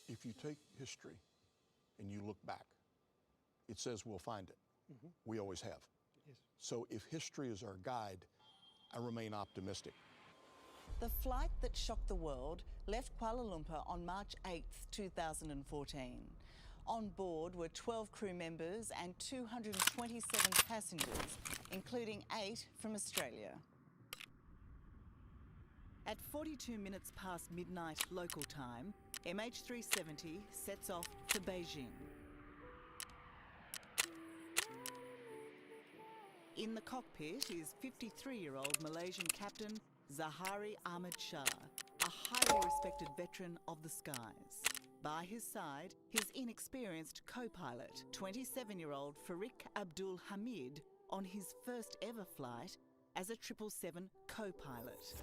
If you take history and you look back, it says we'll find it. Mm-hmm. We always have. Yes. So if history is our guide, I remain optimistic. The flight that shocked the world left Kuala Lumpur on March 8, 2014. On board were 12 crew members and 227 passengers, including 8 from Australia. At 42 minutes past midnight local time, MH370 sets off for Beijing. In the cockpit is 53-year-old Malaysian captain Zahari Ahmad Shah, a highly respected veteran of the skies. By his side, his inexperienced co-pilot, 27-year-old Farik Abdul Hamid, on his first ever flight as a 777 co-pilot.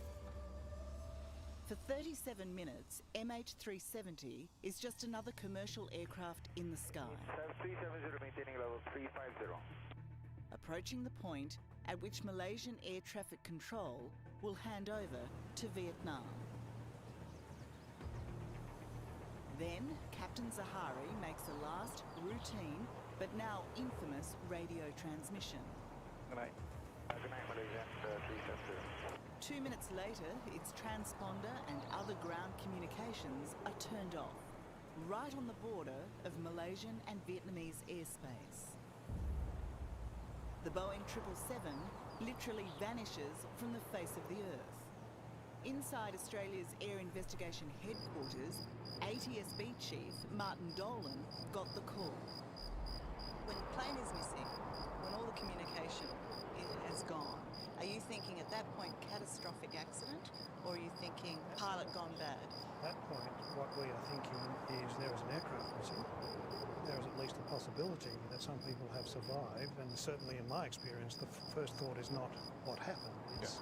For 37 minutes, MH370 is just another commercial aircraft in the sky. 370 maintaining level 350. Approaching the point at which Malaysian Air Traffic Control will hand over to Vietnam. Then, Captain Zahari makes a last routine, but now infamous radio transmission. Good night. Good night, Malaysian 370. 2 minutes later, its transponder and other ground communications are turned off, right on the border of Malaysian and Vietnamese airspace. The Boeing 777 literally vanishes from the face of the Earth. Inside Australia's Air Investigation Headquarters, ATSB Chief Martin Dolan got the call. When the plane is missing, when all the communication has gone, are you thinking at that point catastrophic accident, or are you thinking pilot gone bad? At that point, what we are thinking is there is an aircraft missing. There is at least a possibility that some people have survived, and certainly in my experience, the first thought is not what happened. It's,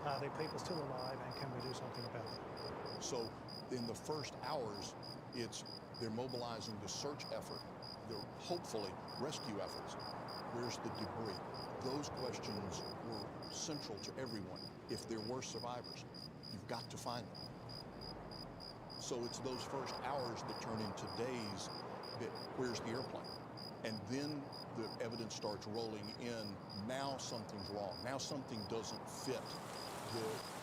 are there people still alive, and can we do something about it? So in the first hours, they're mobilizing the search effort, the hopefully rescue efforts. Where's the debris? Those questions were central to everyone. If there were survivors, you've got to find them. So it's those first hours that turn into days. Where's the airplane? And then the evidence starts rolling in. Now something's wrong. Now something doesn't fit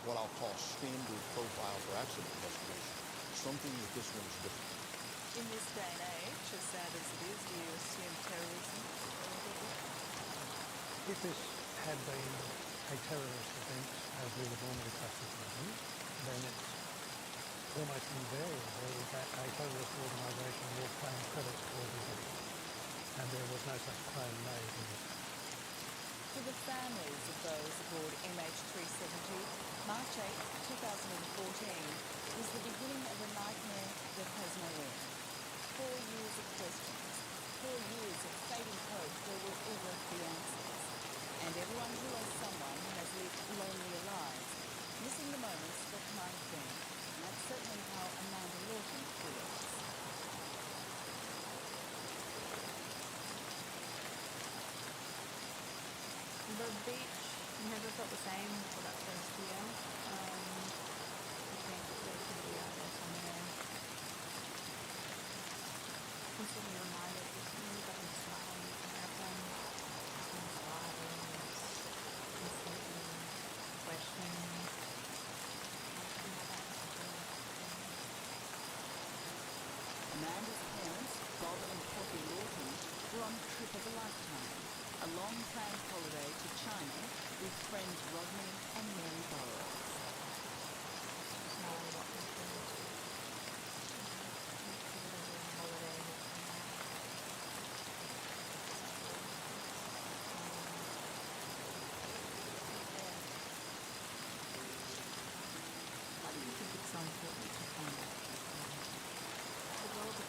what I'll call standard profile for accident investigation. Something with this one is different. In this day and age, as sad as it is, do you assume terrorism? If this had been a terrorist event, as we would normally classify them, then it's almost invariable that a terrorist organisation will claim credit for the event. And there was no such claim made in this. For the families of those aboard MH370, March 8, 2014 was the beginning of a nightmare that has no end. 4 years of questions, 4 years of fading hope there will ever be answers. And everyone who loves someone has lived lonelier lives, missing the moments that might have been. And that's certainly how Amanda Lawton feels. The beach never felt the same for that first year. I think there could be out there somewhere. Constantly reminded of me that I'm smiling in an airplane. I'm smiling, constantly questioning. Amanda's parents, Bob and Kathy Lawton, were on a trip of a lifetime. A long-planned holiday to China with friends Rodney and Mary Burrows. Why do you think it's so important to find out? The world of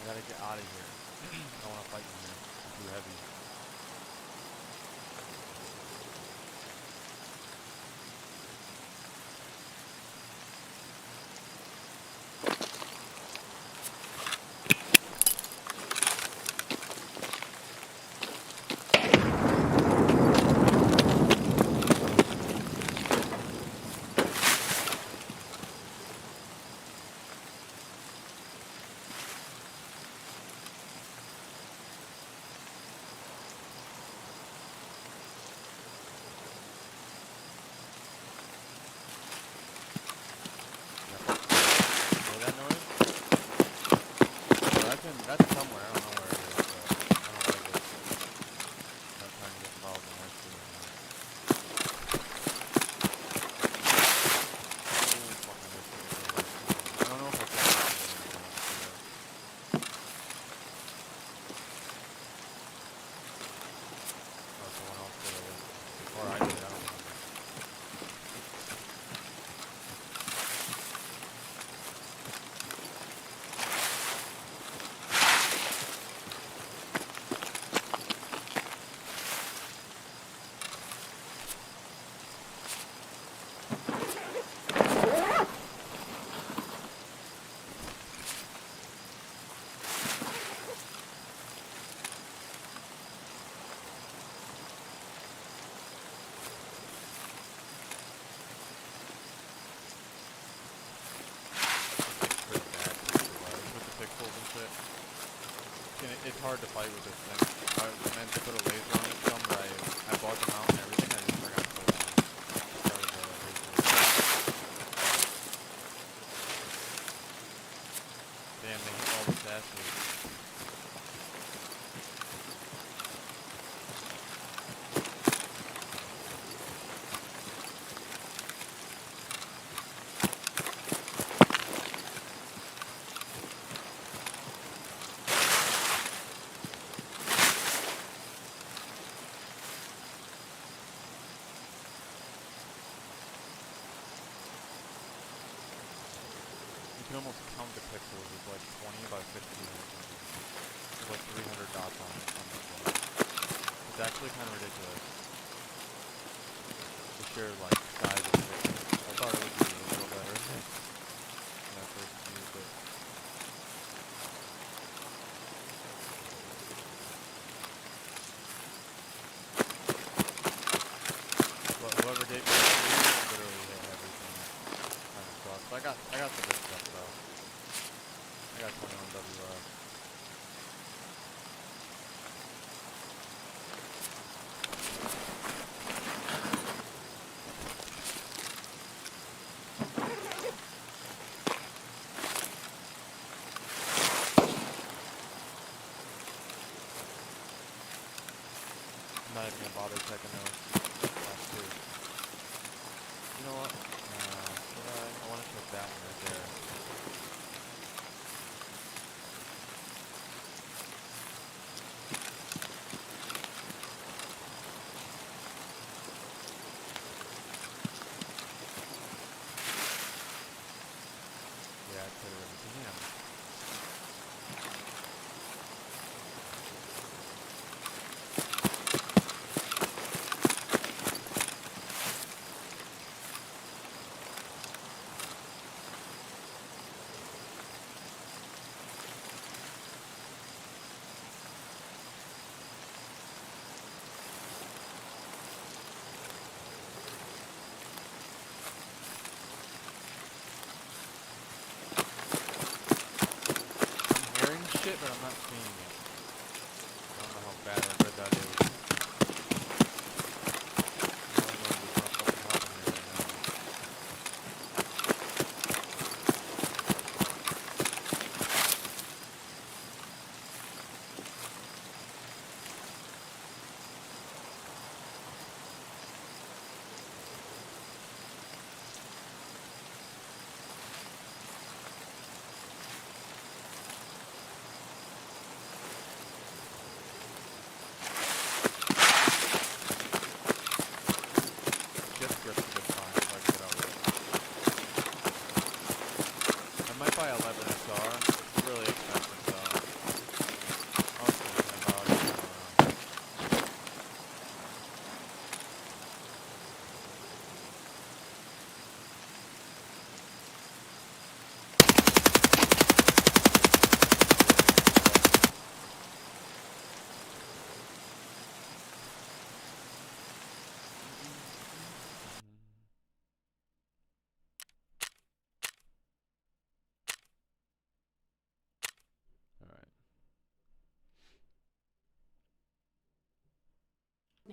gotta get out of here. I don't want to fight in here. I'm too heavy. Hear that noise? Well, that's somewhere. I don't know where it is, but I don't like it. Not trying to get involved in that shit right now. Oh, fucking this shit again. I don't know if I can. Oh, someone else did it. Or I did. I don't know. Pretty bad with the pixels and shit. It's hard to fight with this thing. I meant to put a laser on it some, but I bought them out and everything. I just forgot to put it on. Started the laser. Damn, they hit all the dashes. You can almost count the pixels with like 20 by 15 or something. There's like 300 dots on it. It's actually kind of ridiculous. The sheer like size of the pixels. I thought it would be a little better when I first used it. But whoever did it literally hit everything. Kind of sucks. I got the good stuff though. I got 21 WF. I'm not even gonna bother checking those last two. You know what? Should I want to check that one right there. Yeah, I could have. Damn. I'm hearing shit, but I'm not seeing it. I don't know how bad or good that is. All I know is it's not fucking helping me right now.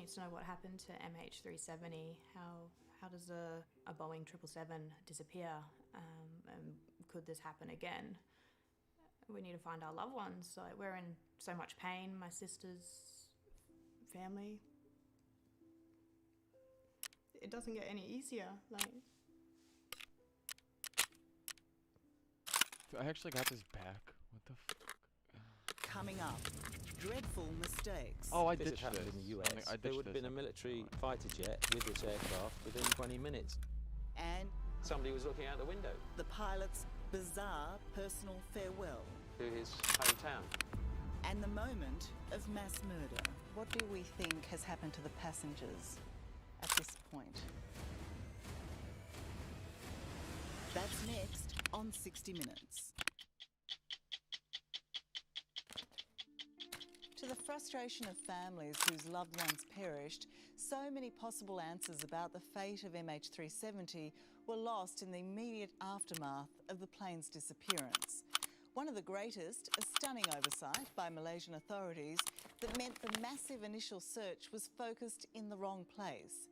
needs to know what happened to MH370. How does a Boeing 777 disappear? And could this happen again? We need to find our loved ones. Like, we're in so much pain. My sister's family. It doesn't get any easier. Like, I actually got this back. What the fuck? Coming up, dreadful mistakes. Oh, I This had ditched happened this. in the US. I There ditched would have this been a like- military fighter jet with this aircraft within 20 minutes. And Somebody was looking out the window the pilot's bizarre personal farewell. to his hometown. And the moment of mass murder. What do we think has happened to the passengers at this point? That's next on 60 Minutes. To the frustration of families whose loved ones perished, so many possible answers about the fate of MH370 were lost in the immediate aftermath of the plane's disappearance. One of the greatest, a stunning oversight by Malaysian authorities that meant the massive initial search was focused in the wrong place.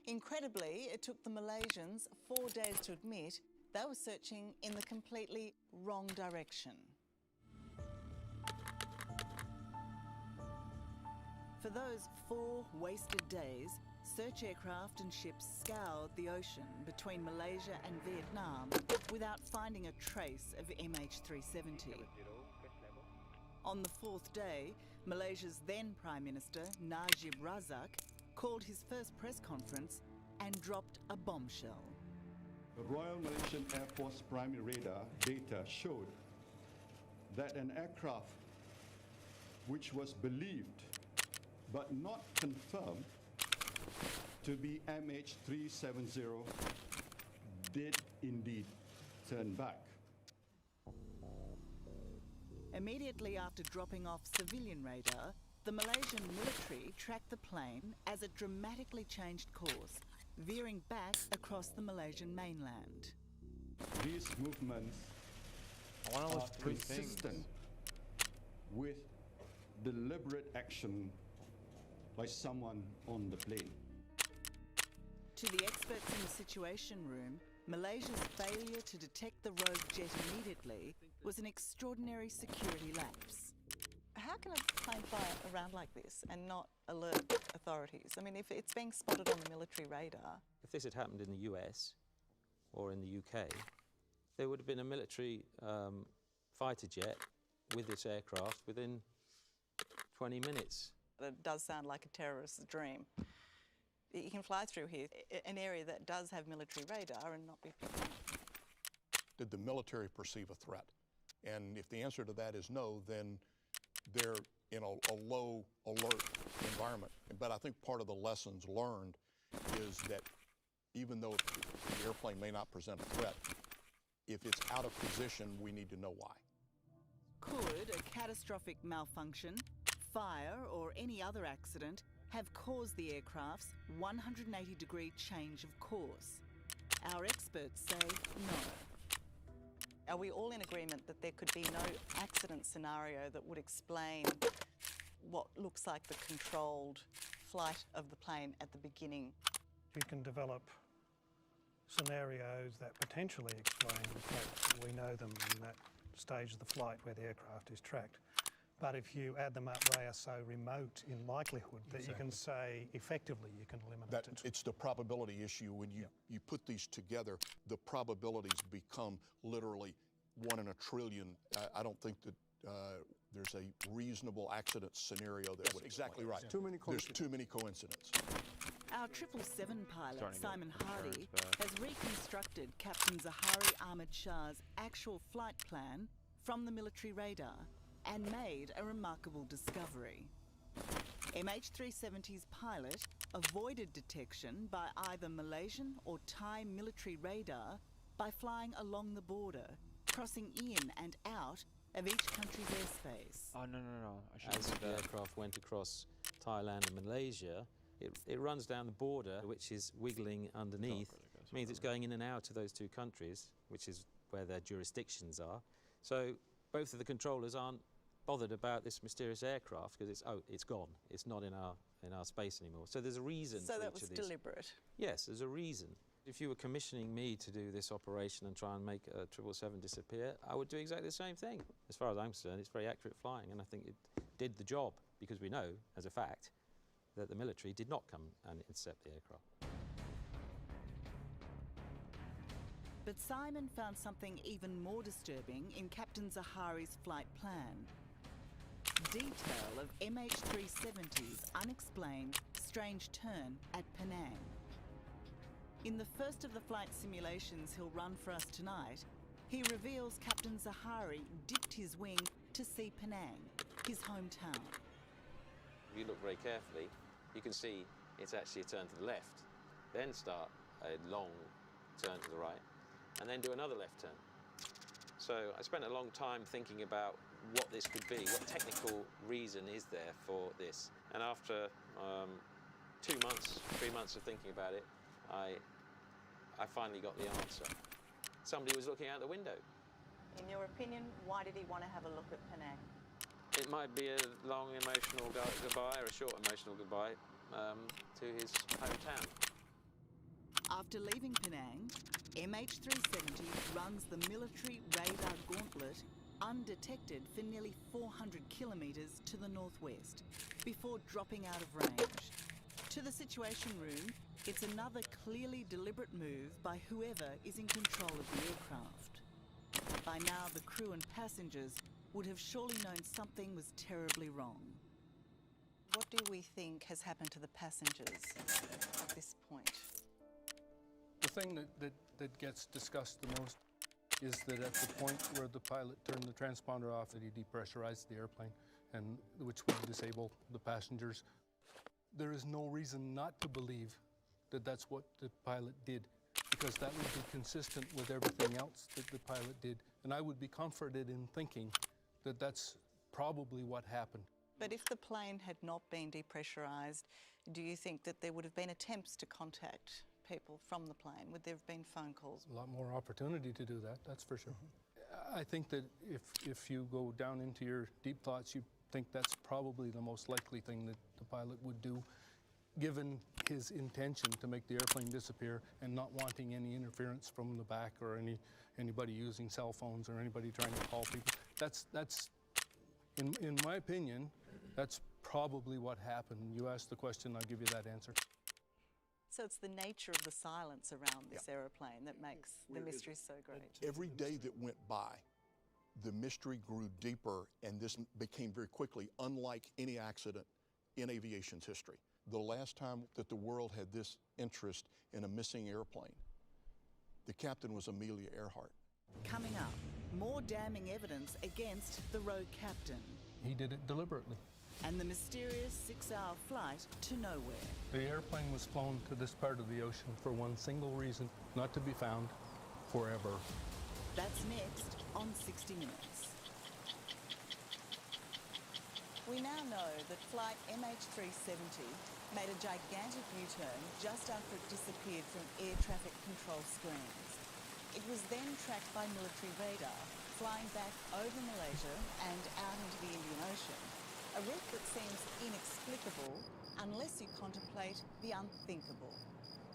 Incredibly, it took the Malaysians 4 days to admit they were searching in the completely wrong direction. For those 4 wasted days, search aircraft and ships scoured the ocean between Malaysia and Vietnam without finding a trace of MH370. On the 4th day, Malaysia's then Prime Minister, Najib Razak, called his first press conference and dropped a bombshell. The Royal Malaysian Air Force primary radar data showed that an aircraft which was believed but not confirmed to be MH370 did indeed turn back. Immediately after dropping off civilian radar, the Malaysian military tracked the plane as it dramatically changed course, veering back across the Malaysian mainland. These movements I want to are list 3 things. consistent with deliberate action by someone on the plane. To the experts in the Situation Room, Malaysia's failure to detect the rogue jet immediately was an extraordinary security lapse. How can a plane fly around like this and not alert authorities? I mean, if it's being spotted on the military radar. If this had happened in the US or in the UK, there would have been a military fighter jet with this aircraft within 20 minutes. It does sound like a terrorist's dream. You can fly through here, an area that does have military radar, and not be picked up. Did the military perceive a threat? And if the answer to that is no, then they're in a low alert environment. But I think part of the lessons learned is that even though the airplane may not present a threat, if it's out of position, we need to know why. Could a catastrophic malfunction, fire, or any other accident have caused the aircraft's 180-degree change of course? Our experts say no. Are we all in agreement that there could be no accident scenario that would explain what looks like the controlled flight of the plane at the beginning? You can develop scenarios that potentially explain the fact that we know them in that stage of the flight where the aircraft is tracked. But if you add them up, they are so remote in likelihood that you can say effectively you can eliminate That it. it's the probability issue. When you put these together, the probabilities become literally 1 in a trillion. I don't think that there's a reasonable accident scenario that would exactly explain right. it. Too many There's too many coincidences. Our 777 pilot, Starting to Simon get Hardy, insurance back. has reconstructed Captain Zahari Ahmad Shah's actual flight plan from the military radar and made a remarkable discovery. MH370's pilot avoided detection by either Malaysian or Thai military radar by flying along the border, crossing in and out of each country's airspace. Oh, no. I should As have the did that. aircraft went across Thailand and Malaysia, it runs down the border, which is wiggling underneath. Means it's going in and out of those 2 countries, which is where their jurisdictions are. So both of the controllers aren't bothered about this mysterious aircraft because it's gone. It's not in our in our space anymore. So there's a reason So for that each was of these. deliberate. Yes, there's a reason. If you were commissioning me to do this operation and try and make a 777 disappear, I would do exactly the same thing. As far as I'm concerned, it's very accurate flying, and I think it did the job, because we know, as a fact, that the military did not come and intercept the aircraft. But Simon found something even more disturbing in Captain Zahari's flight plan. Detail of MH370's unexplained, strange turn at Penang. In the first of the flight simulations he'll run for us tonight, he reveals Captain Zahari dipped his wing to see Penang, his hometown. If you look very carefully, you can see it's actually a turn to the left, then start a long turn to the right, and then do another left turn. So I spent a long time thinking about what this could be, what technical reason is there for this. And after 2 months, 3 months of thinking about it, I finally got the answer. Somebody was looking out the window. In your opinion, why did he want to have a look at Penang? It might be a long emotional goodbye or a short emotional goodbye to his hometown. After leaving Penang, MH370 runs the military radar gauntlet undetected for nearly 400 kilometres to the northwest before dropping out of range. To the Situation Room, it's another clearly deliberate move by whoever is in control of the aircraft. By now, the crew and passengers would have surely known something was terribly wrong. What do we think has happened to the passengers at this point? The thing that gets discussed the most is that at the point where the pilot turned the transponder off, that he depressurized the airplane, and which would disable the passengers. There is no reason not to believe that that's what the pilot did, because that would be consistent with everything else that the pilot did. And I would be comforted in thinking that that's probably what happened. But if the plane had not been depressurized, do you think that there would have been attempts to contact people from the plane? Would there have been phone calls? A lot more opportunity to do that, that's for sure. I think that if you go down into your deep thoughts, you think that's probably the most likely thing that the pilot would do, given his intention to make the airplane disappear and not wanting any interference from the back or anybody using cell phones or anybody trying to call people. That's in my opinion, that's probably what happened. You asked the question, I'll give you that answer. So it's the nature of the silence around this aeroplane that makes the mystery so great. Every day that went by, the mystery grew deeper, and this became very quickly unlike any accident in aviation's history. The last time that the world had this interest in a missing airplane, the captain was Amelia Earhart. Coming up, more damning evidence against the rogue captain He did it deliberately. and the mysterious 6-hour flight to nowhere. The airplane was flown to this part of the ocean for one single reason, not to be found forever. That's next on 60 Minutes. We now know that flight MH370 made a gigantic U-turn just after it disappeared from air traffic control screens. It was then tracked by military radar, flying back over Malaysia and out into the Indian Ocean, a route that seems inexplicable unless you contemplate the unthinkable.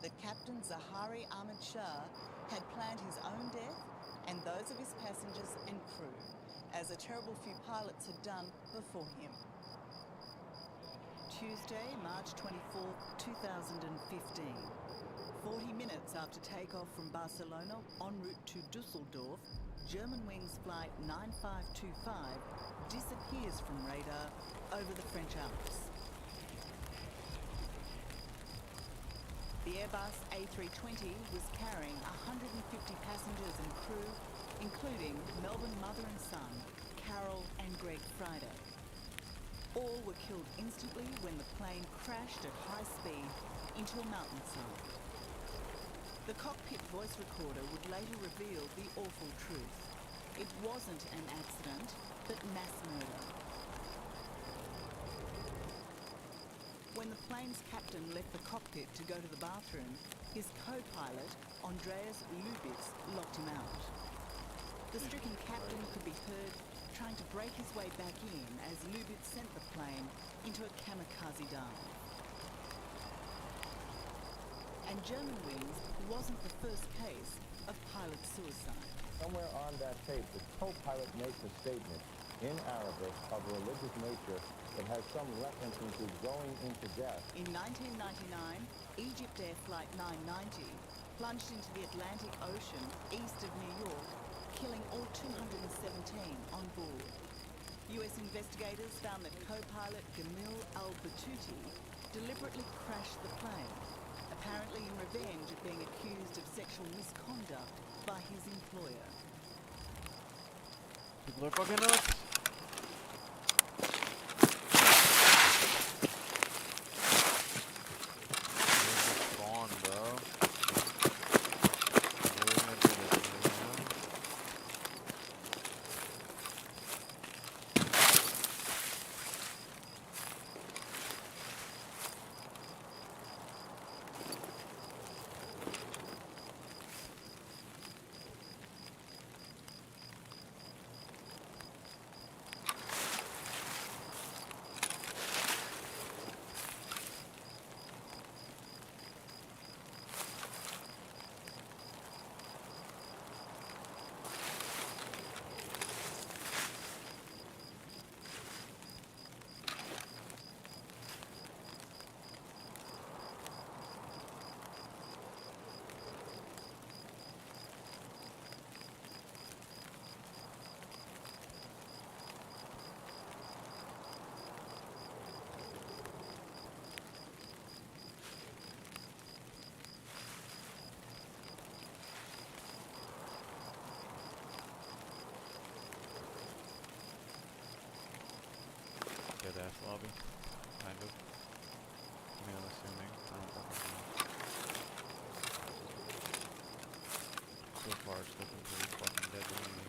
That Captain Zahari Ahmed Shah had planned his own death and those of his passengers and crew, as a terrible few pilots had done before him. Tuesday, March 24th, 2015. 40 minutes after takeoff from Barcelona en route to Dusseldorf, Germanwings Flight 9525 disappears from radar over the French Alps. The Airbus A320 was carrying 150 passengers and crew, including Melbourne mother and son, Carol and Greg Friday. All were killed instantly when the plane crashed at high speed into a mountainside. The cockpit voice recorder would later reveal the awful truth. It wasn't an accident, but mass murder. When the plane's captain left the cockpit to go to the bathroom, his co-pilot, Andreas Lubitz, locked him out. The stricken captain could be heard trying to break his way back in as Lubitz sent the plane into a kamikaze dive. And German wings wasn't the first case of pilot suicide. Somewhere on that tape, the co-pilot makes a statement in Arabic of a religious nature that has some reference into going into death. In 1999, Egypt Air Flight 990 plunged into the Atlantic Ocean east of New York, killing all 217 on board. US investigators found that co-pilot Gamil al-Batouti deliberately crashed the plane, apparently in revenge at being accused of sexual misconduct by his employer. People are fucking nuts. Spawn, bro. We're gonna do this thing, man. Dead ass lobby. Kind of. I mean, I'm assuming. I don't fucking know. So far, it's looking pretty fucking dead to me.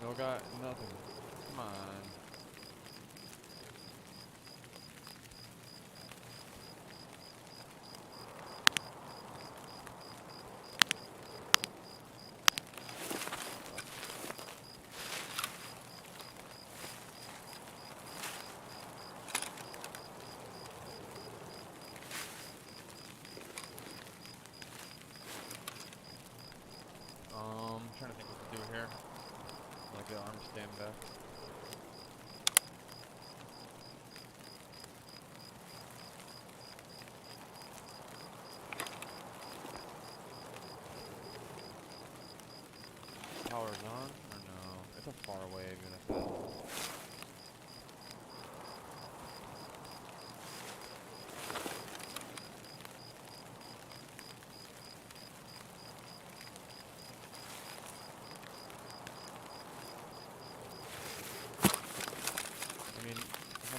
No got nothing. Come on. Trying to think what to do here. Like the arm stand back. Power's on or no? It's a far away even if it is.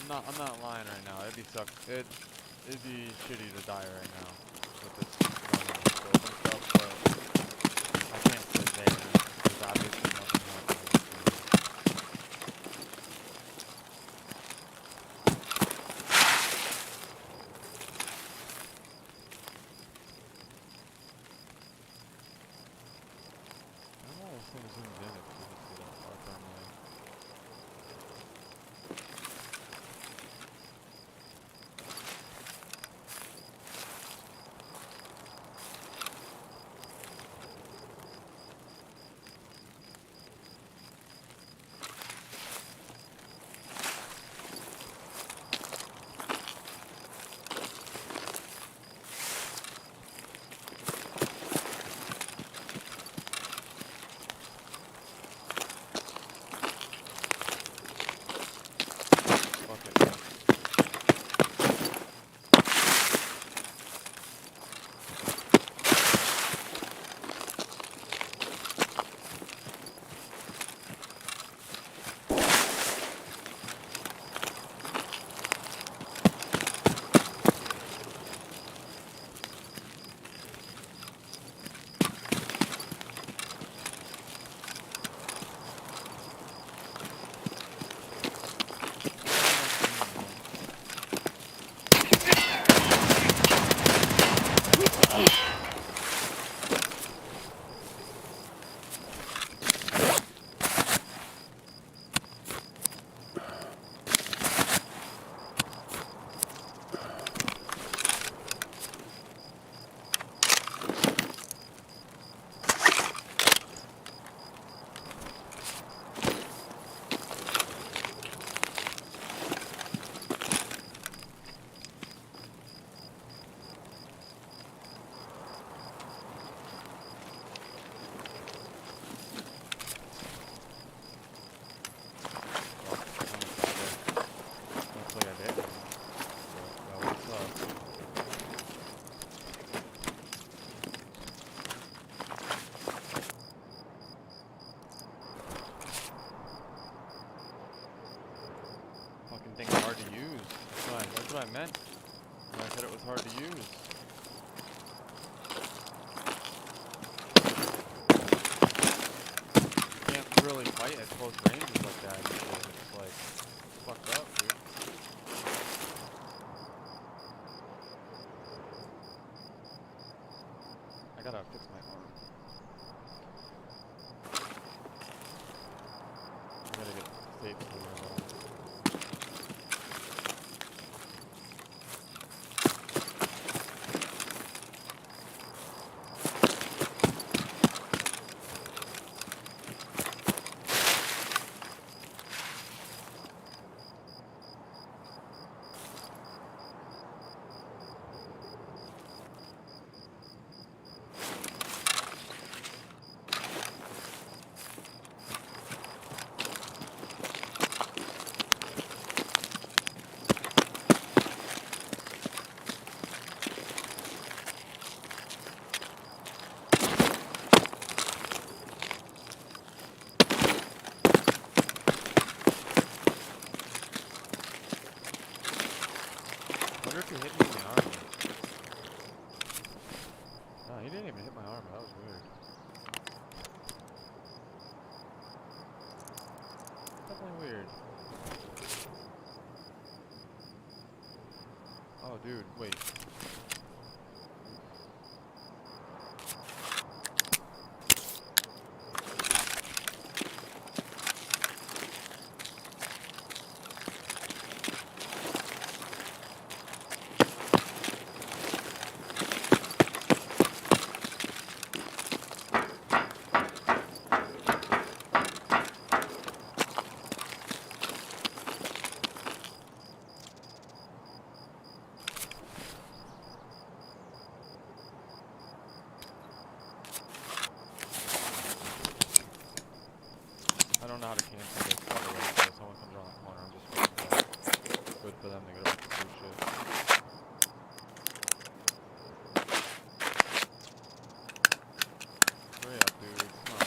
I'm not lying right now. It'd be it'd be shitty to die right now with this running and scope and stuff, but I can't sit there because obviously nothing happened. I don't know why this thing zooms in if you can see that far thermally. Looks like I did. So, well, what's up? Fucking thing's hard to use. That's what I meant when I said it was hard to use. You can't really fight at close ranges like that. It's like fucked up, dude. I gotta fix my arm. I gotta get safe for my arm. I wonder if you hit me in the arm. No, he didn't even hit my arm. That was weird. Definitely weird. Oh, dude, wait. I don't know how to cancel this, by the way, so if someone comes around the corner, I'm just waiting for that. Good for them to get up to do shit. Hurry up, dude. Come on.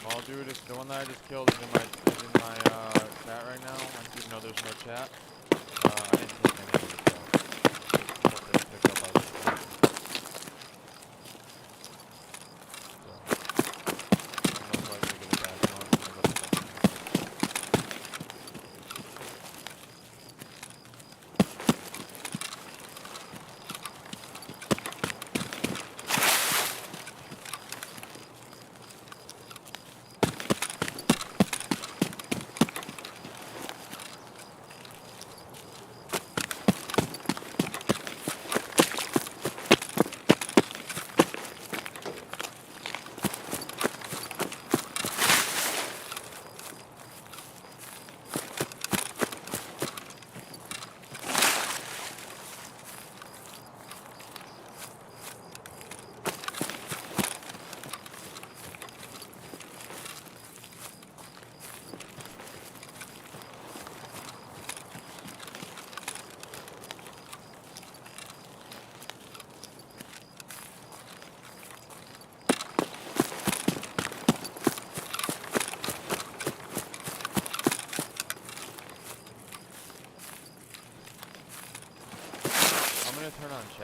Oh, dude, the one that I just killed is in my chat right now. Even though there's no chat, I didn't take any of the chat. What they picked up, I was just like, so, I'm most likely to get it back. No, I'm gonna go to the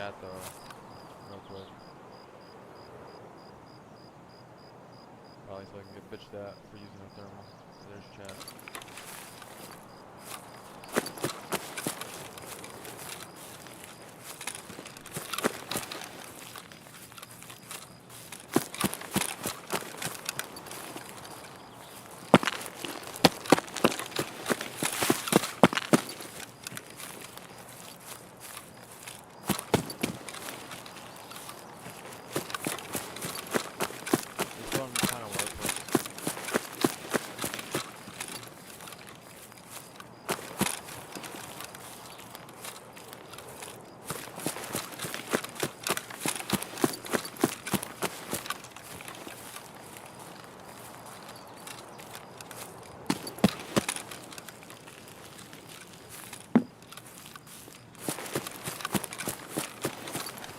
chat though, real quick. Probably so I can get bitched at for using a thermal. There's chat. This one kind of worthless.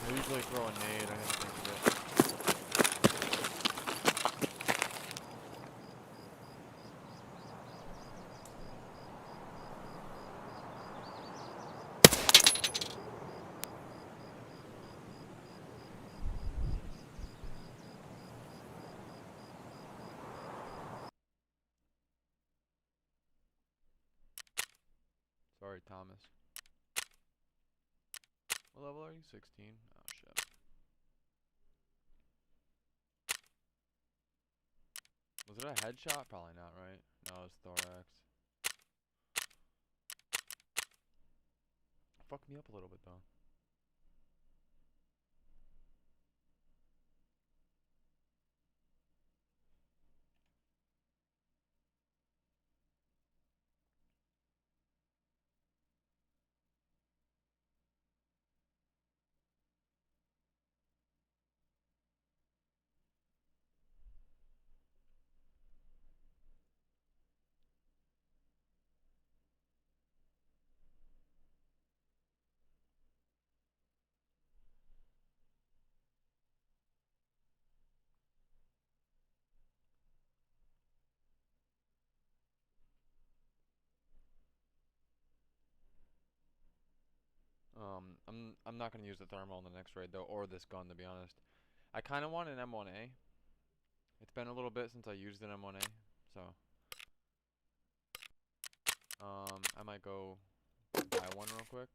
I usually throw a nade, I didn't think of it. Sorry, Thomas. What level are you? 16? Oh, shit. Was it a headshot? Probably not, right? No, it's thorax. Fucked me up a little bit, though. I'm not gonna use the thermal in the next raid though, or this gun to be honest. I kind of want an M1A. It's been a little bit since I used an M1A, so I might go buy one real quick.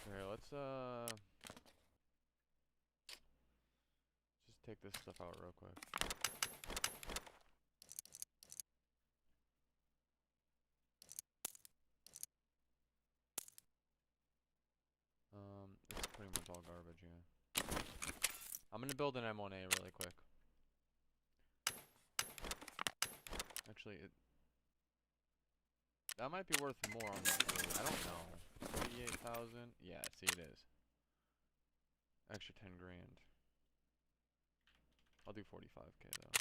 Here, let's just take this stuff out real quick. It's pretty much all garbage, yeah. I'm gonna build an M1A really quick. Actually, that might be worth more on this raid. I don't know. 38,000? Yeah, see it is. Extra 10 grand. I'll do 45k though.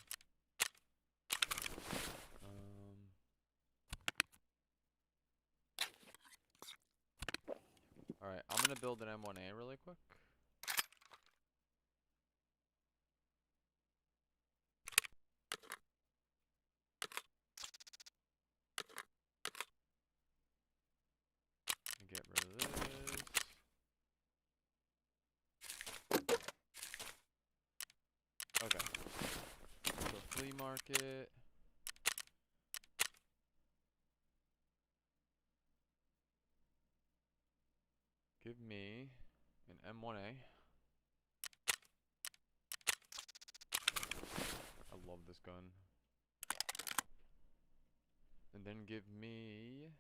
Alright, I'm gonna build an M1A really quick. And get rid of this. Okay. So flea market. Give me an M1A. I love this gun. And then give me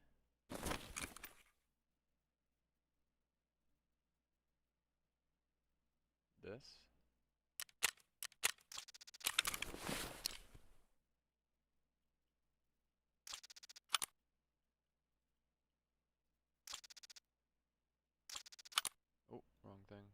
this. Oh, wrong thing.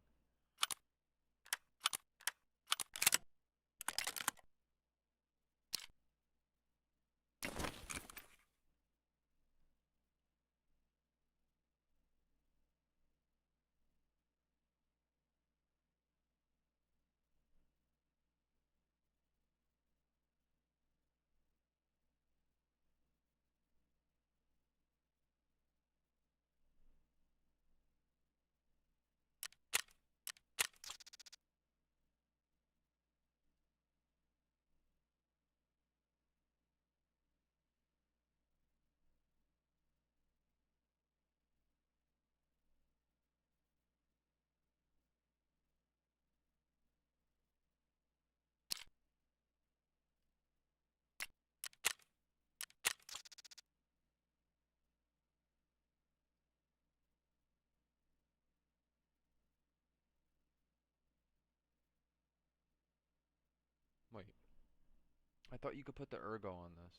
I thought you could put the ergo on this.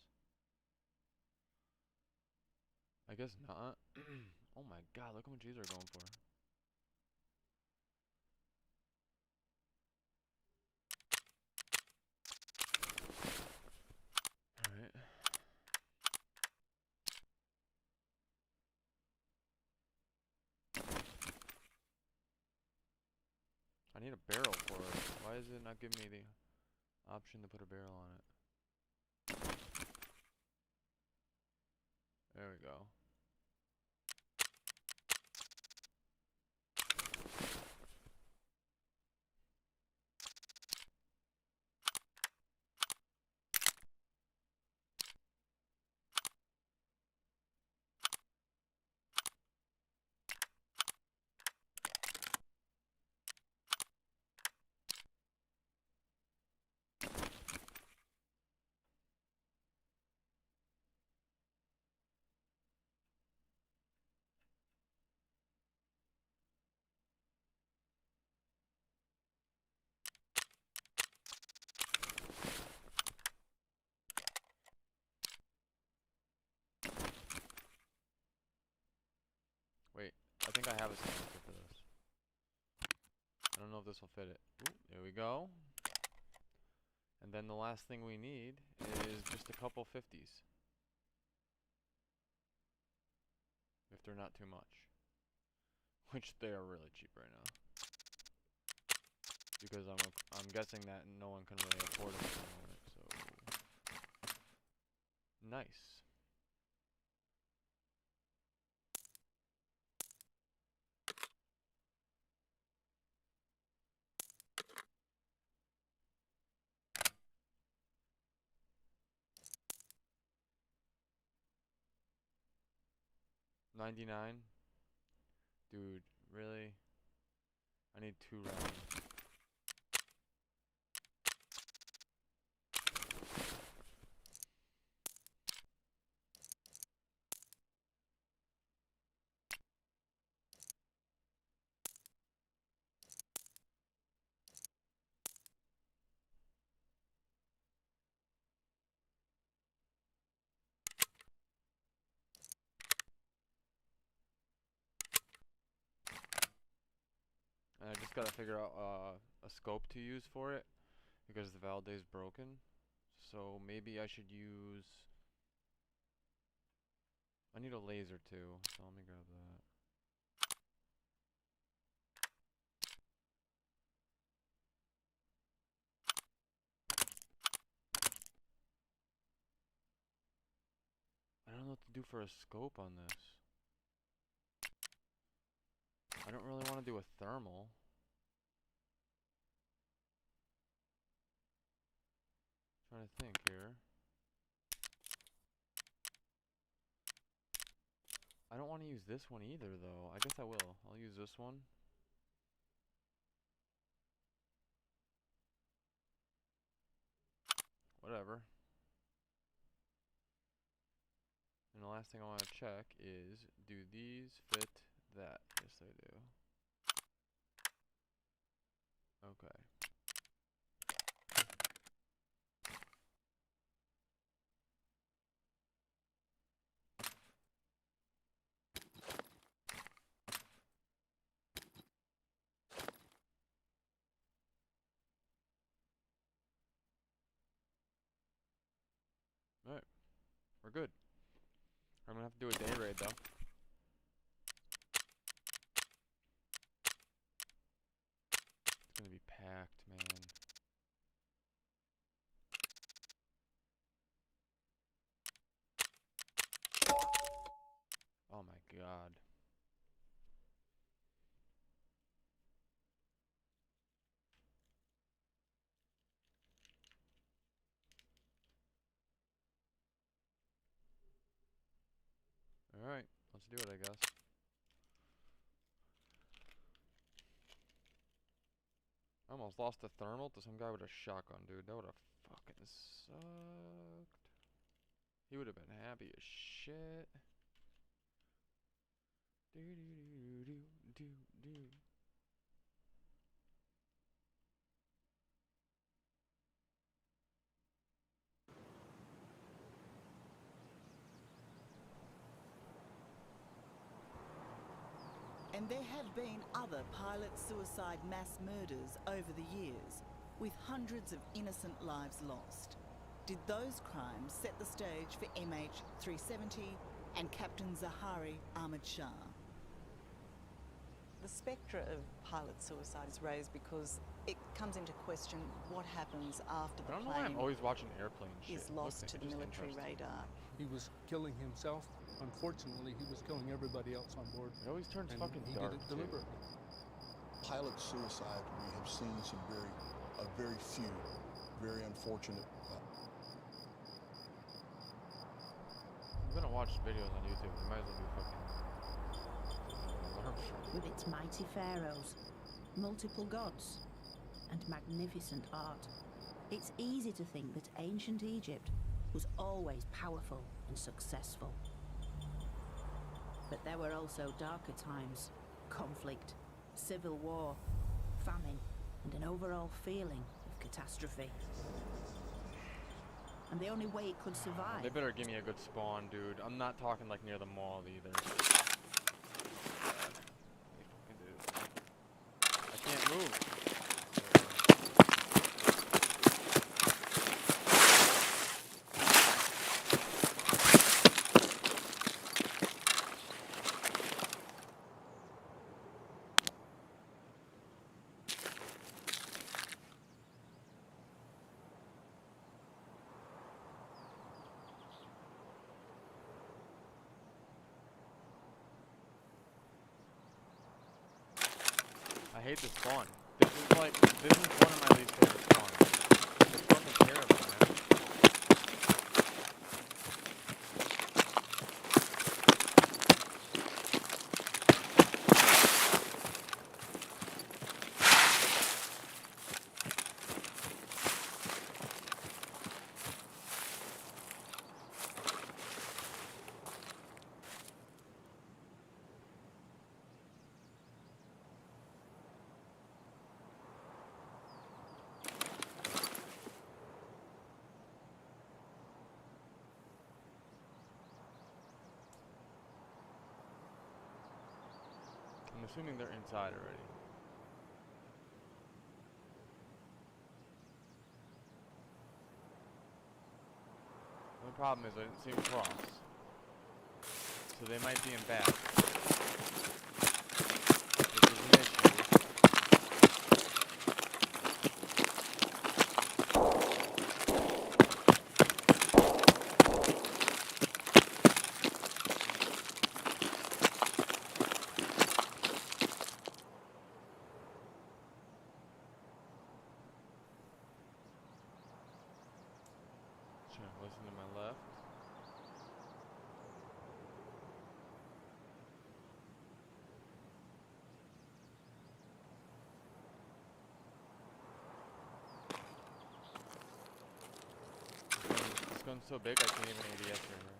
I guess not. Oh my god, look how much these are going for. Alright. I need a barrel for it. Why is it not giving me the option to put a barrel on it? There we go. Wait, I think I have a silencer for this. I don't know if this will fit it. Ooh, there we go. And then the last thing we need is just a couple 50s. If they're not too much. Which they are really cheap right now. Because I'm guessing that no one can really afford them at the moment, so nice. $99? Dude, really? I need 2 rounds. And I just gotta figure out a scope to use for it because the Valdez broken. So maybe I should use. I need a laser too, so let me grab that. I don't know what to do for a scope on this. I don't really want to do a thermal. Trying to think here. I don't want to use this one either though. I guess I will. I'll use this one. Whatever. And the last thing I want to check is, do these fit that? Yes, they do. Okay. Alright. We're good. I'm gonna have to do a day raid though. It's gonna be packed, man. Oh my god. Alright, let's do it, I guess. I almost lost a thermal to some guy with a shotgun, dude. That would have fucking sucked. He would have been happy as shit. Do do do do do do. And there have been other pilot suicide mass murders over the years, with hundreds of innocent lives lost. Did those crimes set the stage for MH370 and Captain Zahari Ahmad Shah? The spectre of pilot suicide is raised because it comes into question what happens after the I don't know why I'm plane always watching airplane shit. is lost to the Just military interesting. radar. He was killing himself. Unfortunately, he was killing everybody else on board. It always turns and fucking he dark, did it too. deliberately. Pilot suicide, we have seen some very few, very unfortunate. I'm gonna watch videos on YouTube. You might as well be fucking alarm shot. With its mighty pharaohs, multiple gods, and magnificent art, it's easy to think that ancient Egypt was always powerful and successful. But there were also darker times: conflict, civil war, famine, and an overall feeling of catastrophe. And the only way it could survive... They better give me a good spawn, dude. I'm not talking like near the mall either. They fucking do. I can't move. I hate this spawn. This is one of my least favorite spawns. It's fucking terrible, man. I'm assuming they're inside already. The only problem is I didn't see them cross. So they might be in back. Which is an issue. Listen to my left. This gun's so big I can't even ADS right here.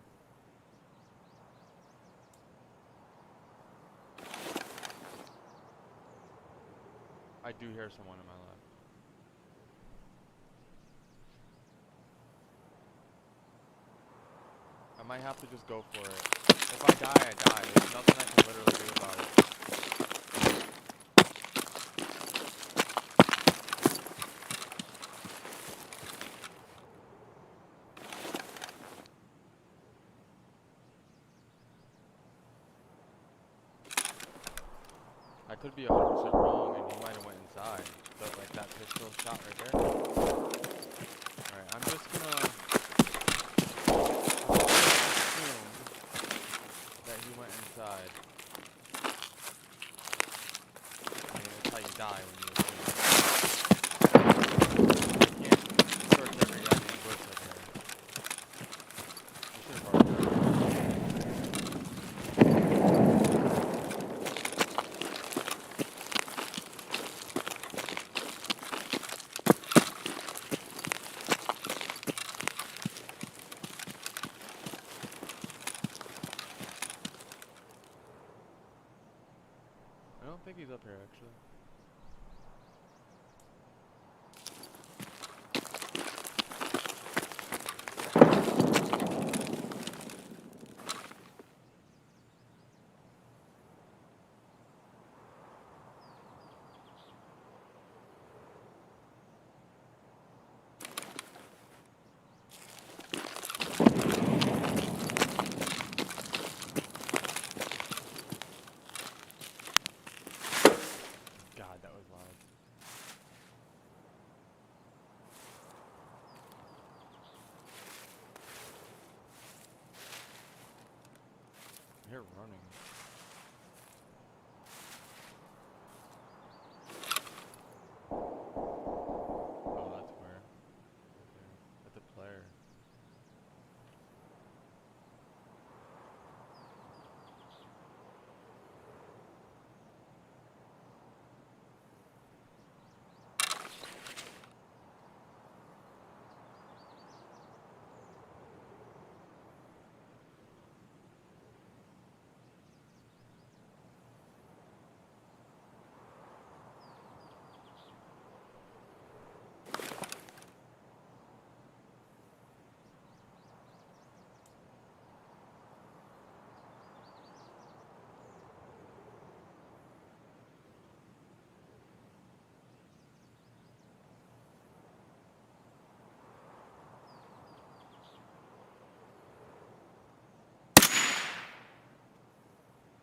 I do hear someone in my left. I might have to just go for it. If I die, I die. There's nothing I can literally do about it. I could be 100% wrong and he might have went inside. But like that pistol shot right there. Alright, I'm just gonna assume that he went inside. I mean, that's how you die when you assume. You can't search every goddamn bush right there. I should have already done it. I don't think he's up here, actually. they're running. Oh, that's where. Right there. That's a player.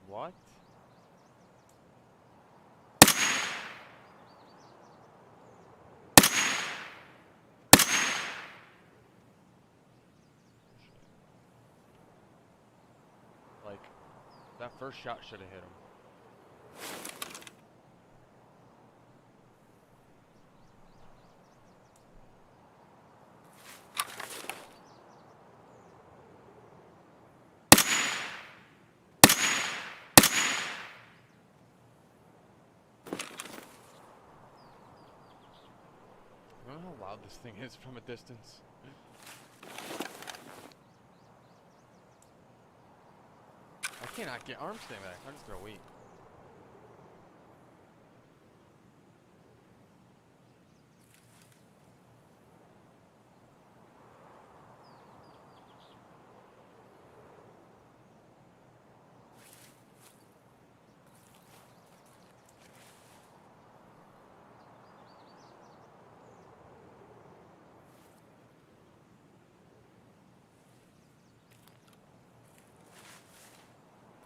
What? Bullshit. Like, that first shot should have hit him. I don't know how loud this thing is from a distance. I cannot get arm stay back. I'm just gonna wait.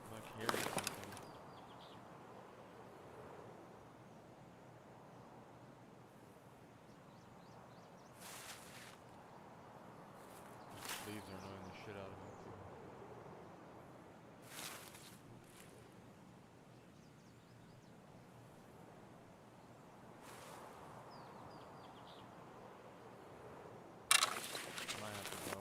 I'm like hearing something. Leaves are annoying the shit out of me too. Might have to go.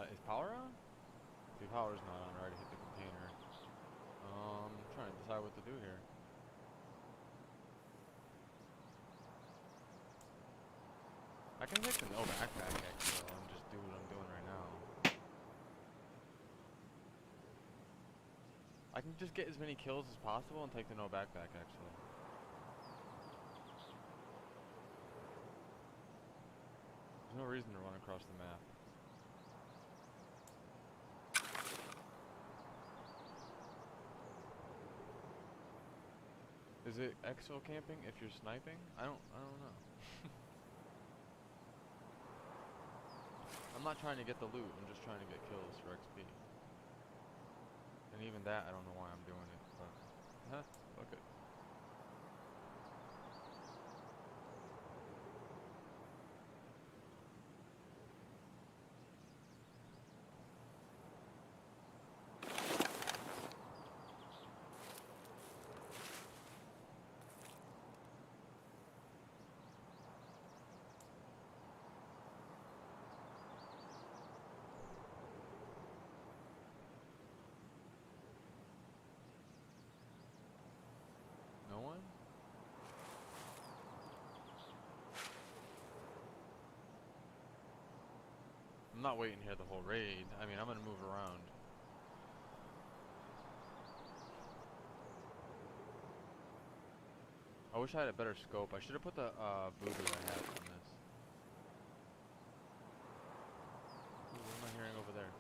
Is power on? The power's not on, I already hit the container. Trying to decide what to do here. I can take the no backpack actually and just do what I'm doing right now. I can just get as many kills as possible and take the no backpack actually. There's no reason to run across the map. Is it exfil camping if you're sniping? I don't know. I'm not trying to get the loot, I'm just trying to get kills for XP. And even that, I don't know why I'm doing it, but fuck it. No one? I'm not waiting here the whole raid. I mean, I'm gonna move around. I wish I had a better scope. I should have put the voodoo I had on this. Ooh, what am I hearing over there?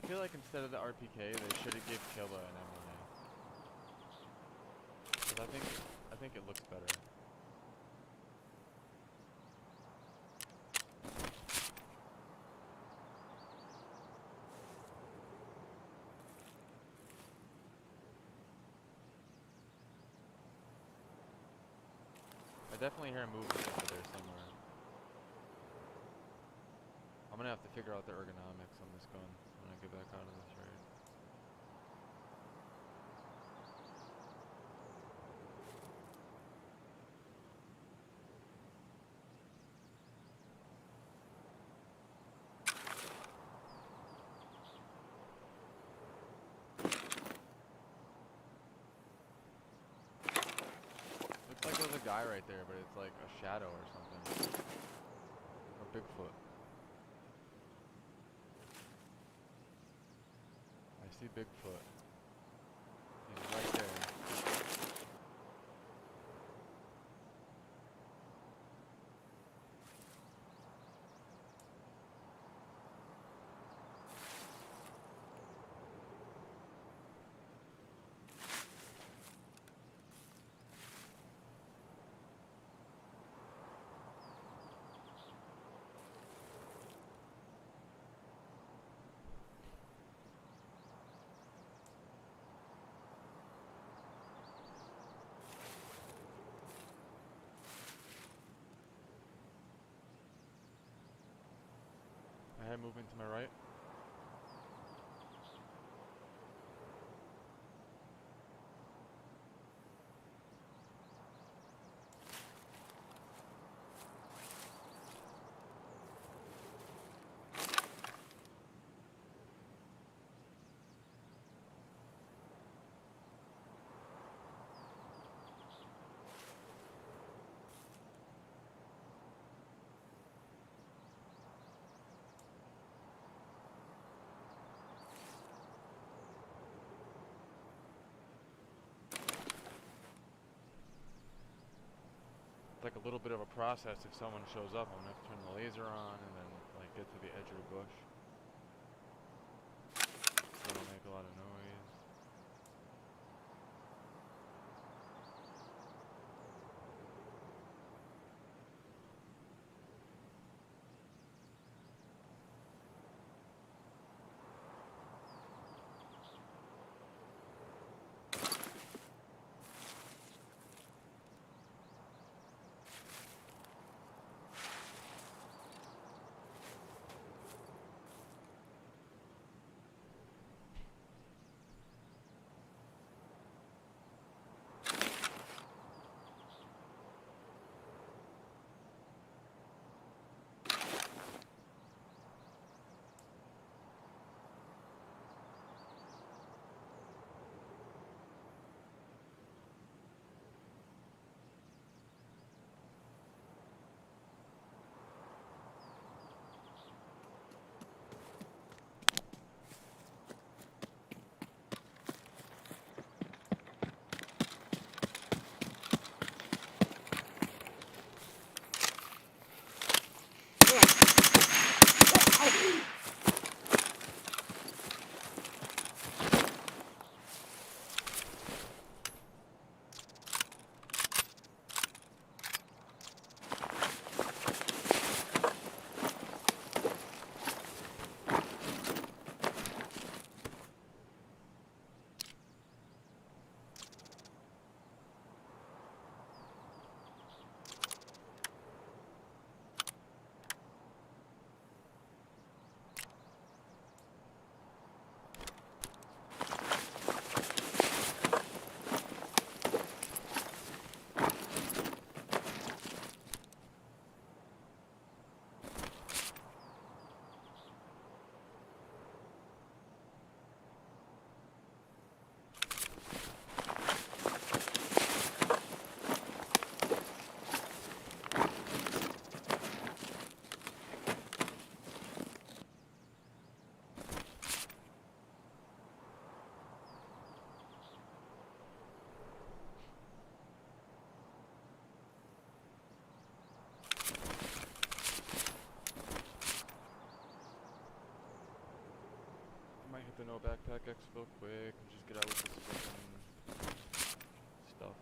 feel like instead of the RPK, they should have given Killa an M1A. Cause I think it looks better. I definitely hear movement over there somewhere. I'm gonna have to figure out the ergonomics on this gun when I get back out of this raid. Looks like there's a guy right there, but it's like a shadow or something. Or Bigfoot. I see Bigfoot. He's right there. I had movement to my right. Like a little bit of a process. If someone shows up, I'm gonna have to turn the laser on and then like get to the edge of the bush. So it'll make a lot of noise. no backpack exfil quick. Just get out with this fucking stuff.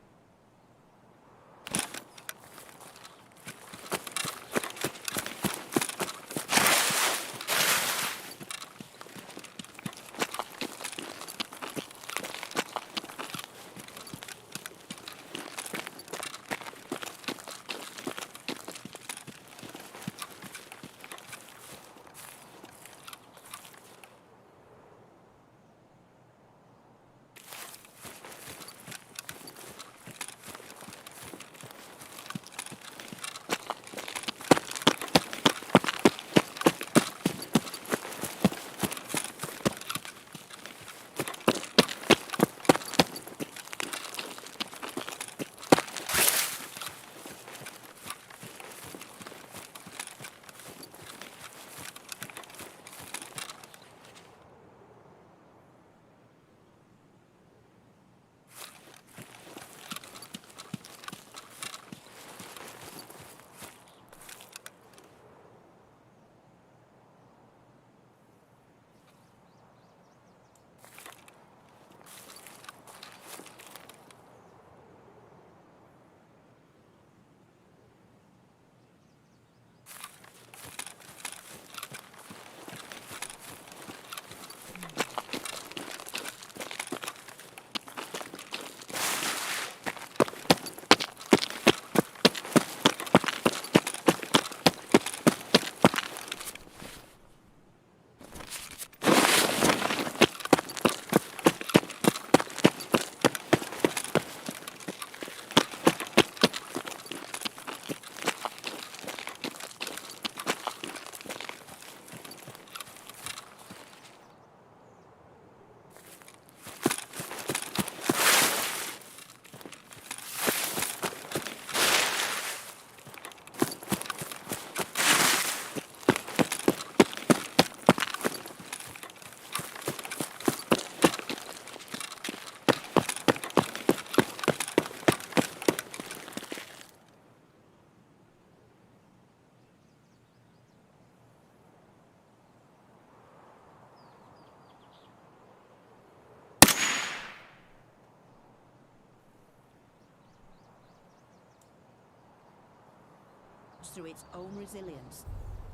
through its own resilience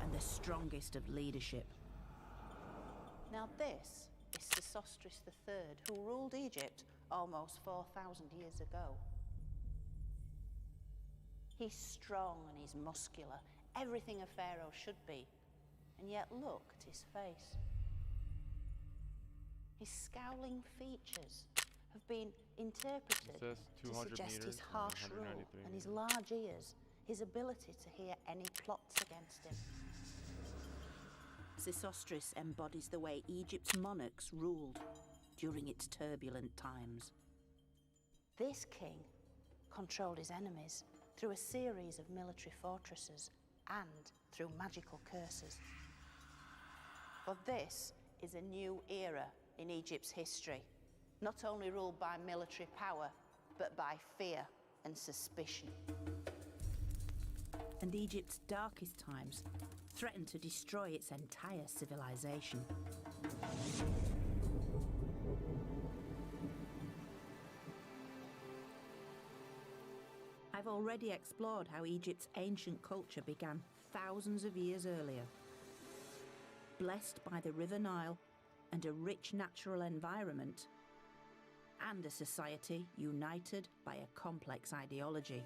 and the strongest of leadership. Now this is Sesostris III, who ruled Egypt almost 4,000 years ago. He's strong and he's muscular, everything a pharaoh should be. And yet look at his face. His scowling features have been interpreted to suggest his harsh rule and his large ears, his ability to hear any plots against him. Sesostris embodies the way Egypt's monarchs ruled during its turbulent times. This king controlled his enemies through a series of military fortresses and through magical curses. For this is a new era in Egypt's history, not only ruled by military power, but by fear and suspicion. And Egypt's darkest times threatened to destroy its entire civilization. I've already explored how Egypt's ancient culture began thousands of years earlier. Blessed by the River Nile and a rich natural environment, and a society united by a complex ideology.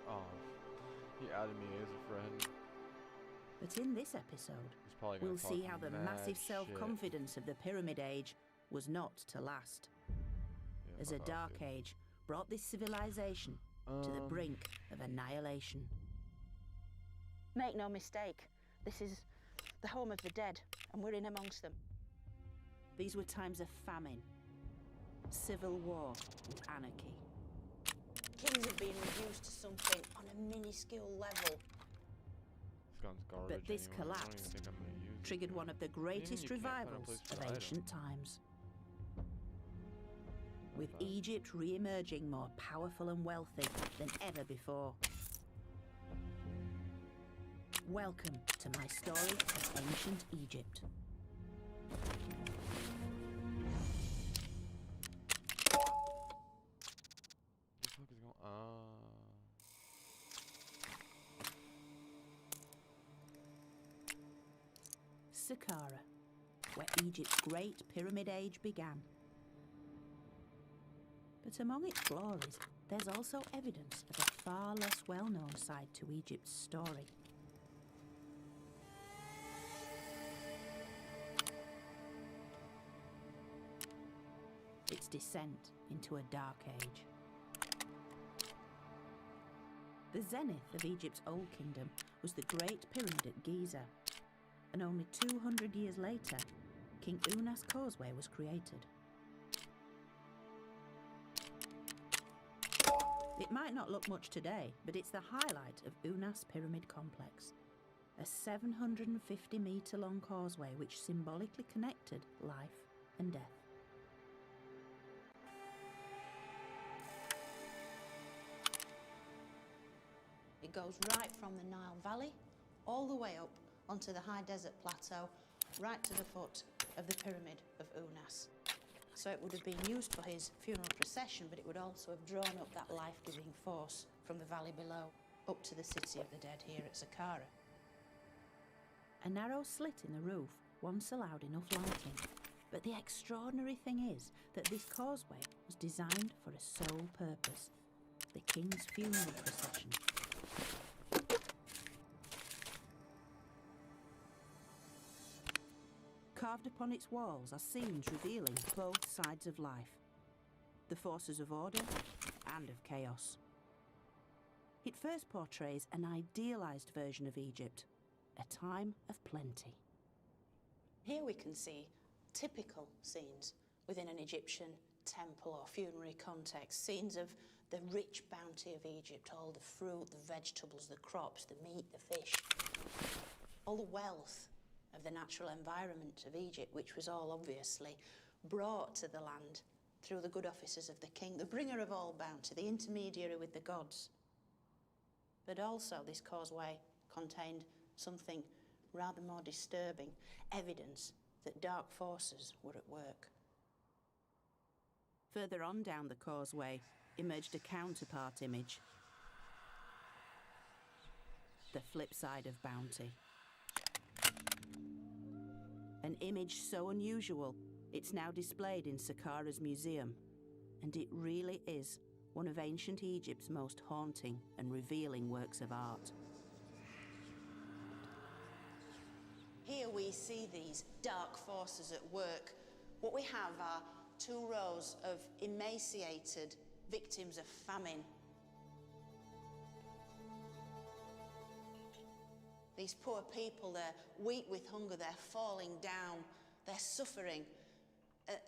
Oh, he added me as a friend. But in this episode, we'll see how the massive self-confidence of the Pyramid Age was not to last. As a dark age brought this civilization to the brink of annihilation. Make no mistake, this is the home of the dead, and we're in amongst them. These were times of famine, civil war, and anarchy. Kings have been reduced to something on a minuscule level. But this collapse triggered one of the greatest revivals of ancient times. With Egypt re-emerging more powerful and wealthy than ever before. Welcome to my story of ancient Egypt. Saqqara, where Egypt's Great Pyramid Age began. But among its glories, there's also evidence of a far less well-known side to Egypt's story. Its descent into a dark age. The zenith of Egypt's Old Kingdom was the Great Pyramid at Giza, and only 200 years later, King Unas Causeway was created. It might not look much today, but it's the highlight of Unas Pyramid Complex, a 750-metre-long causeway which symbolically connected life and death. It goes right from the Nile Valley all the way up onto the high desert plateau, right to the foot of the Pyramid of Unas. So it would have been used for his funeral procession, but it would also have drawn up that life-giving force from the valley below up to the city of the dead here at Saqqara. A narrow slit in the roof once allowed enough lighting, but the extraordinary thing is that this causeway was designed for a sole purpose: the king's funeral procession. Carved upon its walls are scenes revealing both sides of life, the forces of order and of chaos. It first portrays an idealised version of Egypt, a time of plenty. Here we can see typical scenes within an Egyptian temple or funerary context, scenes of the rich bounty of Egypt, all the fruit, the vegetables, the crops, the meat, the fish, all the wealth of the natural environment of Egypt, which was all obviously brought to the land through the good offices of the king, the bringer of all bounty, the intermediary with the gods. But also this causeway contained something rather more disturbing, evidence that dark forces were at work. Further on down the causeway emerged a counterpart image, the flip side of bounty. An image so unusual, it's now displayed in Saqqara's museum, and it really is one of ancient Egypt's most haunting and revealing works of art. Here we see these dark forces at work. What we have are 2 rows of emaciated victims of famine. These poor people, they're weak with hunger, they're falling down, they're suffering.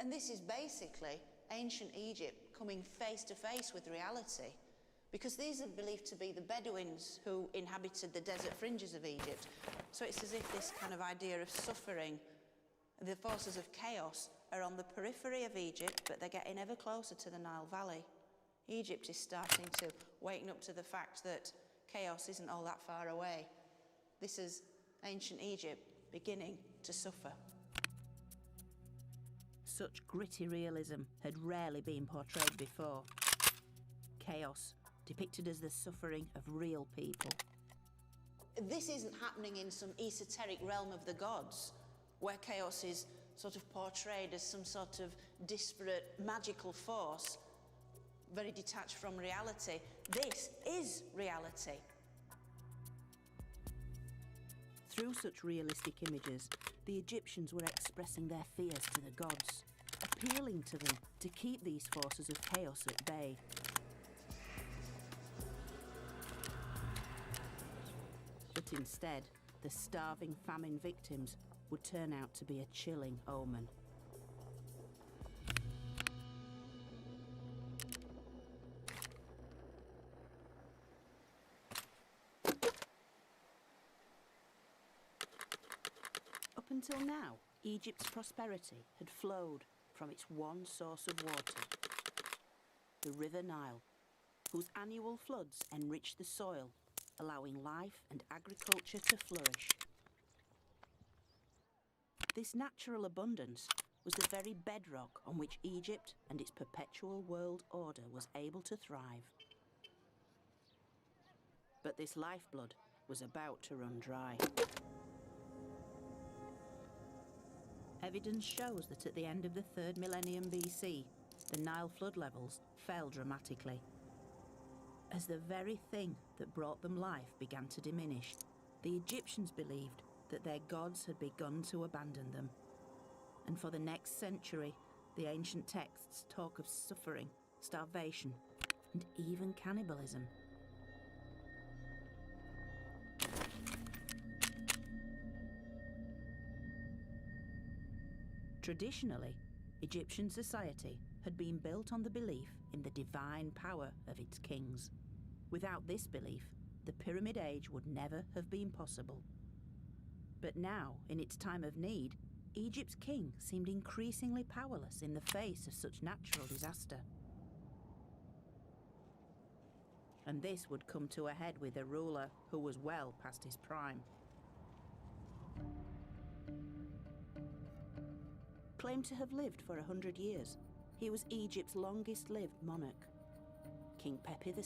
And this is basically ancient Egypt coming face to face with reality, because these are believed to be the Bedouins who inhabited the desert fringes of Egypt. So it's as if this kind of idea of suffering, the forces of chaos, are on the periphery of Egypt, but they're getting ever closer to the Nile Valley. Egypt is starting to waken up to the fact that chaos isn't all that far away. This is ancient Egypt beginning to suffer. Such gritty realism had rarely been portrayed before. Chaos depicted as the suffering of real people. This isn't happening in some esoteric realm of the gods, where chaos is sort of portrayed as some sort of disparate magical force, very detached from reality. This is reality. Through such realistic images, the Egyptians were expressing their fears to the gods, appealing to them to keep these forces of chaos at bay. But instead, the starving famine victims would turn out to be a chilling omen. Up until now, Egypt's prosperity had flowed from its one source of water, the River Nile, whose annual floods enriched the soil, allowing life and agriculture to flourish. This natural abundance was the very bedrock on which Egypt and its perpetual world order was able to thrive. But this lifeblood was about to run dry. evidence shows that at the end of the 3rd millennium BC, the Nile flood levels fell dramatically. As the very thing that brought them life began to diminish, the Egyptians believed that their gods had begun to abandon them. And for the next century, the ancient texts talk of suffering, starvation, and even cannibalism. Traditionally, Egyptian society had been built on the belief in the divine power of its kings. Without this belief, the Pyramid Age would never have been possible. But now, in its time of need, Egypt's king seemed increasingly powerless in the face of such natural disaster. And this would come to a head with a ruler who was well past his prime. Claimed to have lived for 100 years, he was Egypt's longest-lived monarch, King Pepi II.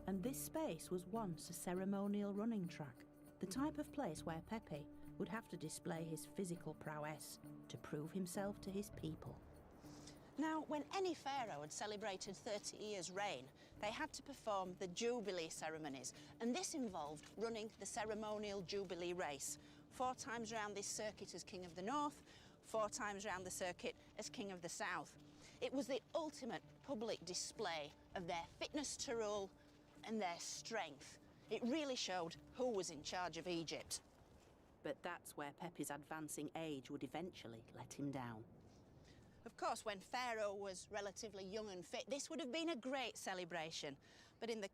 And this space was once a ceremonial running track, the type of place where Pepi would have to display his physical prowess to prove himself to his people. Now, when any pharaoh had celebrated 30 years' reign, they had to perform the Jubilee ceremonies, and this involved running the ceremonial Jubilee race, 4 times round this circuit as King of the North, 4 times round the circuit as King of the South. It was the ultimate public display of their fitness to rule and their strength. It really showed who was in charge of Egypt. But that's where Pepi's advancing age would eventually let him down. Of course, when Pharaoh was relatively young and fit, this would have been a great celebration. But in the